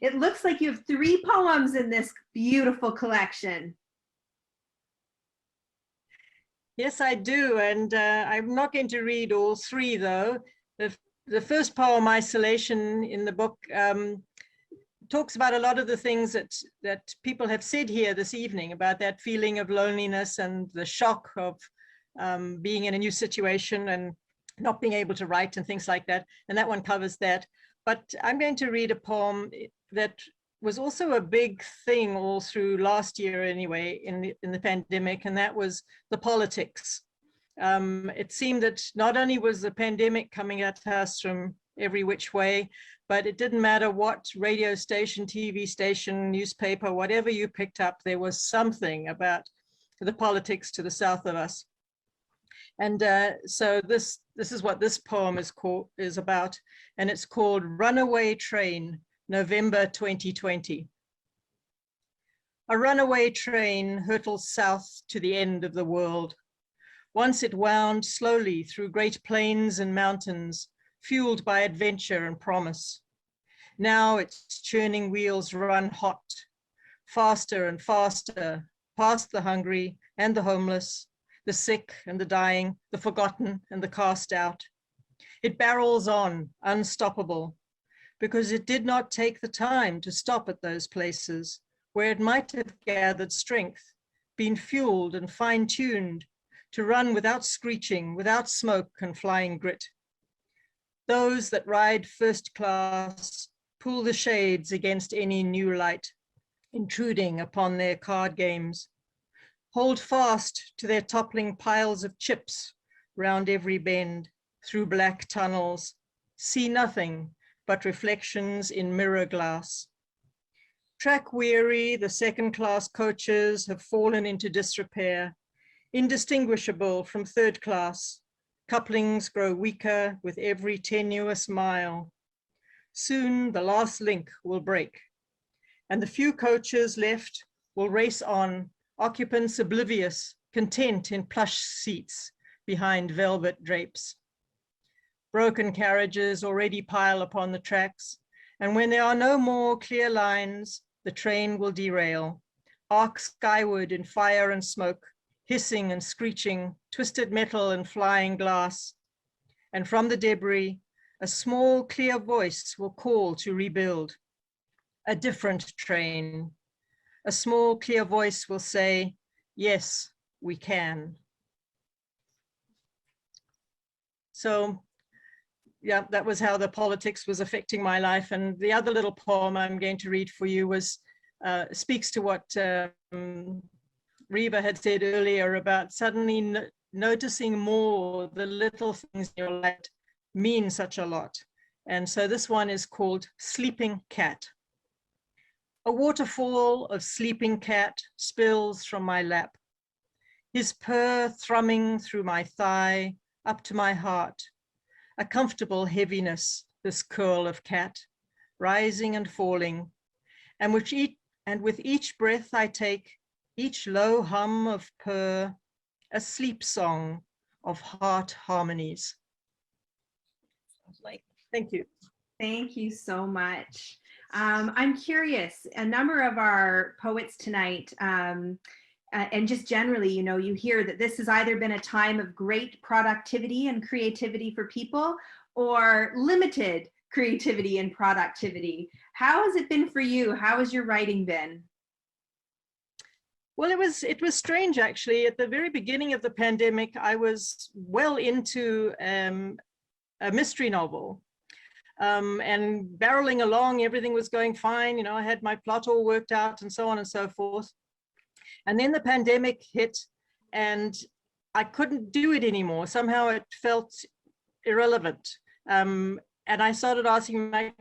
It looks like you have 3 poems in this beautiful collection.
Yes, I do, and I'm not going to read all 3 though. The first poem, Isolation, in the book talks about a lot of the things that people have said here this evening about that feeling of loneliness and the shock of being in a new situation and not being able to write and things like that. And that one covers that. But I'm going to read a poem that was also a big thing all through last year anyway in the pandemic, and that was the politics. It seemed that not only was the pandemic coming at us from every which way, but it didn't matter what radio station, TV station, newspaper, whatever you picked up, there was something about the politics to the south of us. And so this is what this poem is about, and it's called Runaway Train, November 2020. A runaway train hurtles south to the end of the world. Once it wound slowly through great plains and mountains, fueled by adventure and promise. Now its churning wheels run hot, faster and faster, past the hungry and the homeless, the sick and the dying, the forgotten and the cast out. It barrels on, unstoppable, because it did not take the time to stop at those places where it might have gathered strength, been fueled and fine-tuned to run without screeching, without smoke and flying grit. Those that ride first class pull the shades against any new light, intruding upon their card games, hold fast to their toppling piles of chips round every bend, through black tunnels, see nothing but reflections in mirror glass. Track weary, the second-class coaches have fallen into disrepair, indistinguishable from third class. Couplings grow weaker with every tenuous mile. Soon the last link will break, and the few coaches left will race on, occupants oblivious, content in plush seats behind velvet drapes. Broken carriages already pile upon the tracks, and when there are no more clear lines, the train will derail, arc skyward in fire and smoke, hissing and screeching, twisted metal and flying glass. And from the debris, a small clear voice will call to rebuild. A different train. A small clear voice will say, yes, we can. So yeah, that was how the politics was affecting my life. And the other little poem I'm going to read for you was speaks to what Reba had said earlier about suddenly noticing more the little things in your life mean such a lot. And so this one is called Sleeping Cat. A waterfall of sleeping cat spills from my lap, his purr thrumming through my thigh up to my heart. A comfortable heaviness, this curl of cat, rising and falling, and with each breath I take, each low hum of purr, a sleep song of heart harmonies. Thank you.
Thank you so much. I'm curious, a number of our poets tonight, and just generally, you know, you hear that this has either been a time of great productivity and creativity for people or limited creativity and productivity. How has it been for you? How has your writing been?
Well, it was strange, actually. At the very beginning of the pandemic, I was well into a mystery novel. And barreling along, everything was going fine. You know, I had my plot all worked out and so on and so forth. And then the pandemic hit and I couldn't do it anymore. Somehow it felt irrelevant. And I started asking my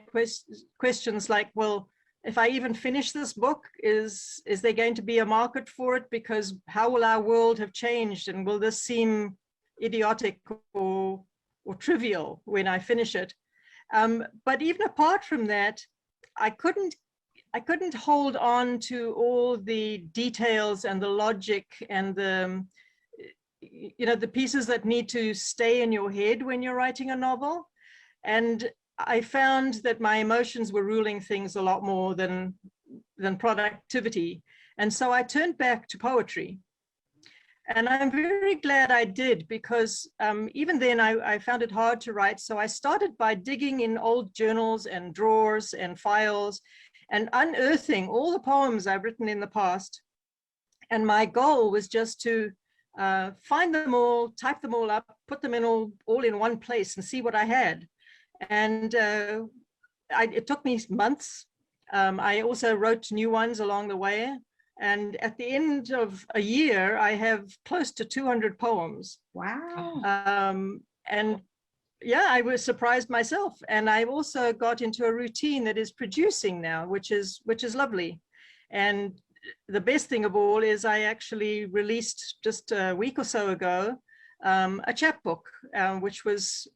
questions like, well, if I even finish this book, is there going to be a market for it? Because how will our world have changed? And will this seem idiotic or trivial when I finish it? But even apart from that, I couldn't hold on to all the details and the logic and the, you know, the pieces that need to stay in your head when you're writing a novel. And I found that my emotions were ruling things a lot more than productivity. And so I turned back to poetry. And I'm very glad I did, because even then I found it hard to write. So I started by digging in old journals and drawers and files and unearthing all the poems I've written in the past. And my goal was just to find them all, type them all up, put them in all in one place and see what I had. And it took me months. I also wrote new ones along the way. And at the end of a year, I have close to 200 poems.
Wow.
And yeah, I was surprised myself. And I also got into a routine that is producing now, which is lovely. And the best thing of all is I actually released just a week or so ago a chapbook, which was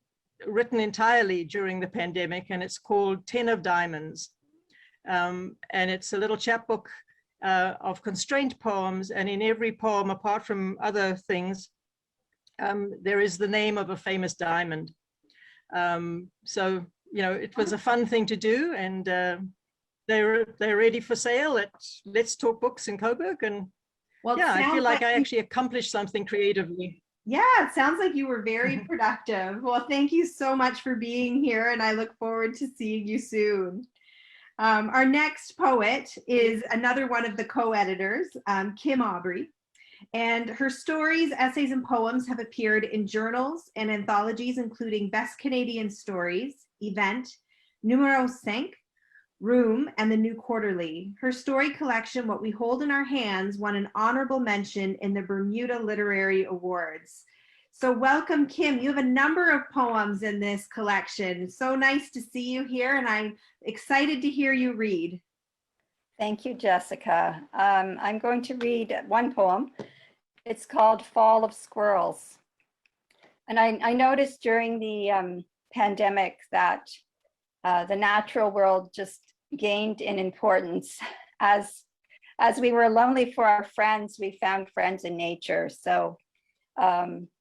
written entirely during the pandemic, and it's called 10 of Diamonds. And it's a little chapbook of constraint poems, and in every poem, apart from other things, there is the name of a famous diamond. So, you know, it was a fun thing to do, and they're ready for sale at Let's Talk Books in Coburg. And
well,
yeah, I feel like I actually accomplished something creatively.
Yeah, it sounds like you were very productive. Well, thank you so much for being here, and I look forward to seeing you soon. Our next poet is another one of the co-editors, Kim Aubrey, and her stories, essays, and poems have appeared in journals and anthologies, including Best Canadian Stories, Event, Numero 5, Room, and the New Quarterly. Her story collection, What We Hold in Our Hands, won an honorable mention in the Bermuda Literary Awards. So welcome, Kim. You have a number of poems in this collection. So nice to see you here, and I'm excited to hear you read.
Thank you, Jessica. I'm going to read one poem. It's called Fall of Squirrels. And I noticed during the pandemic that the natural world just gained in importance. As we were lonely for our friends, we found friends in nature. So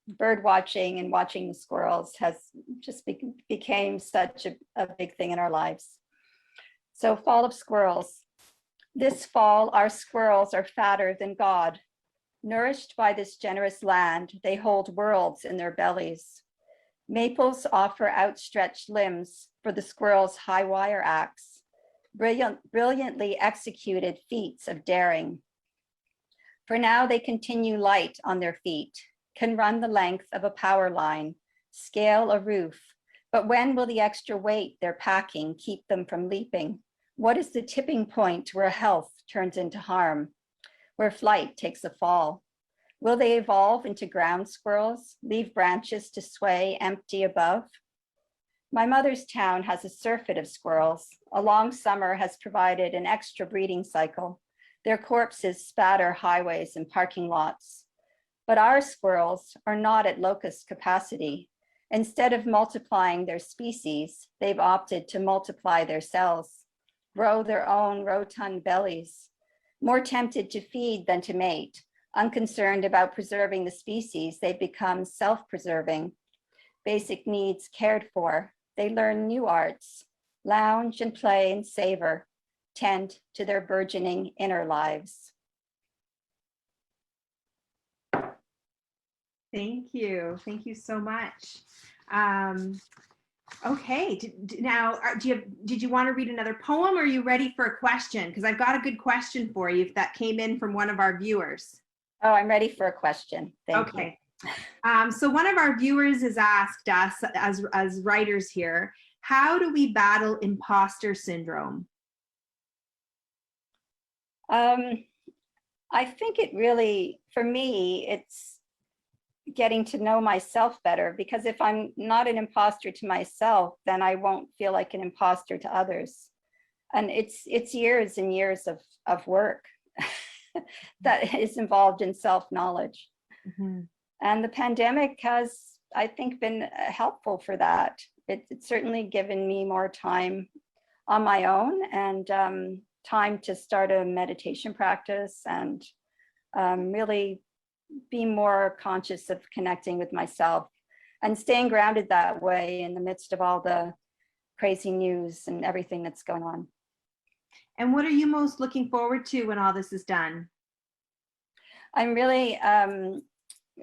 bird watching and watching the squirrels has just became such a big thing in our lives. So Fall of Squirrels. This fall, our squirrels are fatter than God. Nourished by this generous land, they hold worlds in their bellies. Maples offer outstretched limbs for the squirrel's high wire axe, brilliantly executed feats of daring. For now, they continue light on their feet, can run the length of a power line, scale a roof. But when will the extra weight they're packing keep them from leaping? What is the tipping point where health turns into harm, where flight takes a fall? Will they evolve into ground squirrels, leave branches to sway empty above? My mother's town has a surfeit of squirrels. A long summer has provided an extra breeding cycle. Their corpses spatter highways and parking lots. But our squirrels are not at locust capacity. Instead of multiplying their species, they've opted to multiply their cells, grow their own rotund bellies, more tempted to feed than to mate. Unconcerned about preserving the species, they've become self-preserving. Basic needs cared for, they learn new arts, lounge and play and savor, tend to their burgeoning inner lives.
Thank you. Thank you so much. Okay, now, did you want to read another poem, or are you ready for a question? Because I've got a good question for you if that came in from one of our viewers.
Oh, I'm ready for a question. Thank you.
Okay. So one of our viewers has asked us as writers here, how do we battle imposter syndrome?
I think it really, for me, it's getting to know myself better, because if I'm not an imposter to myself, then I won't feel like an imposter to others. And it's years and years of work that is involved in self-knowledge.
Mm-hmm.
And the pandemic has, I think, been helpful for that. It's certainly given me more time on my own, and time to start a meditation practice and really be more conscious of connecting with myself and staying grounded that way in the midst of all the crazy news and everything that's going on.
And what are you most looking forward to when all this is done?
I'm really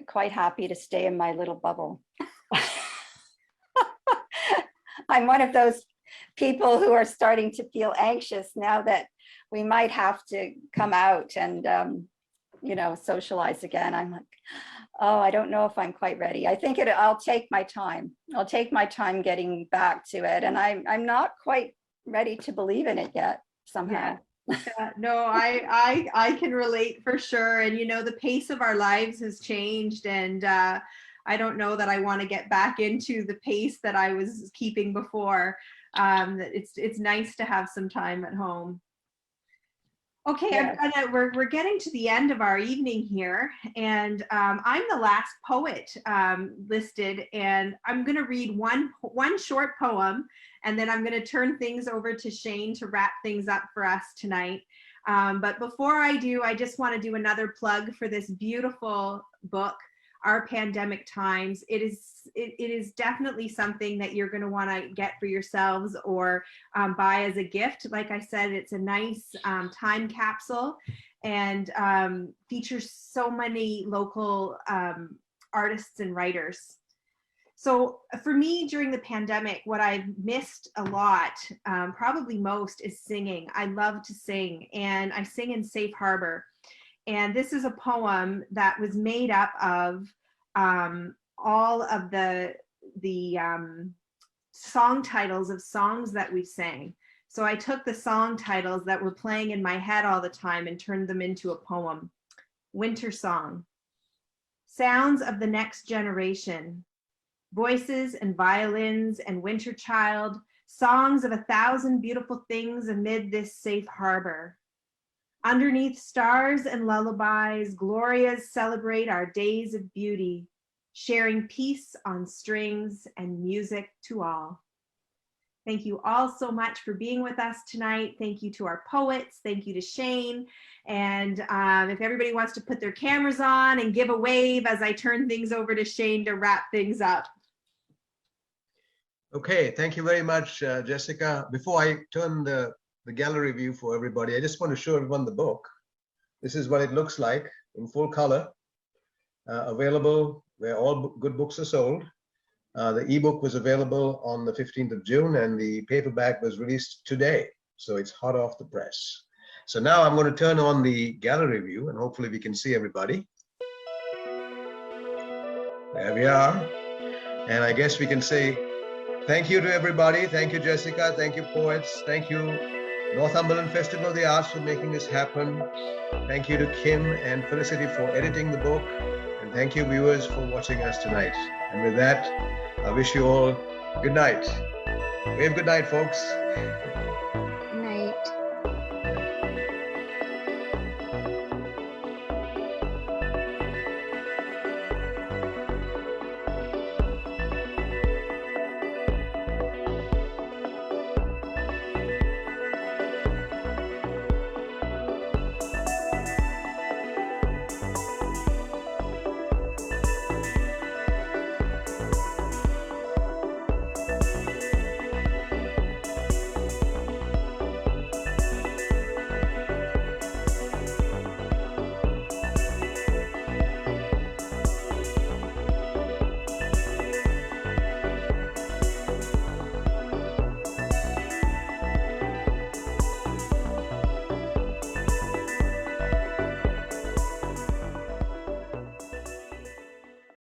quite happy to stay in my little bubble. I'm one of those people who are starting to feel anxious now that we might have to come out and socialize again. I'm like, oh, I don't know if I'm quite ready. I think I'll take my time. I'll take my time getting back to it. And I'm not quite ready to believe in it yet somehow.
No, I can relate for sure. And the pace of our lives has changed, and I don't know that I want to get back into the pace that I was keeping before. It's nice to have some time at home. Okay,
Yes.
we're getting to the end of our evening here, and I'm the last poet listed, and I'm going to read one short poem, and then I'm going to turn things over to Shane to wrap things up for us tonight. But before I do, I just want to do another plug for this beautiful book, Our Pandemic Times. It is definitely something that you're going to want to get for yourselves or buy as a gift. Like I said, it's a nice time capsule, and features so many local artists and writers. So for me, during the pandemic, what I've missed a lot, probably most, is singing. I love to sing, and I sing in Safe Harbor. And this is a poem that was made up of all of the song titles of songs that we sang. So I took the song titles that were playing in my head all the time and turned them into a poem. Winter Song. Sounds of the next generation. Voices and violins and winter child. Songs of 1,000 beautiful things amid this safe harbor. Underneath stars and lullabies, glorias celebrate our days of beauty, sharing peace on strings and music to all. Thank you all so much for being with us tonight. Thank you to our poets. Thank you to Shane. And if everybody wants to put their cameras on and give a wave as I turn things over to Shane to wrap things up.
Okay, thank you very much, Jessica. Before I turn the gallery view for everybody, I just want to show everyone the book. This is what it looks like in full color, available where all good books are sold. The ebook was available on the 15th of June, and the paperback was released today. So it's hot off the press. So now I'm going to turn on the gallery view, and hopefully we can see everybody. There we are. And I guess we can say thank you to everybody. Thank you, Jessica. Thank you, poets. Thank you, Northumberland Festival of the Arts, for making this happen. Thank you to Kim and Felicity for editing the book. And thank you, viewers, for watching us tonight. And with that, I wish you all good night. Wave good night, folks.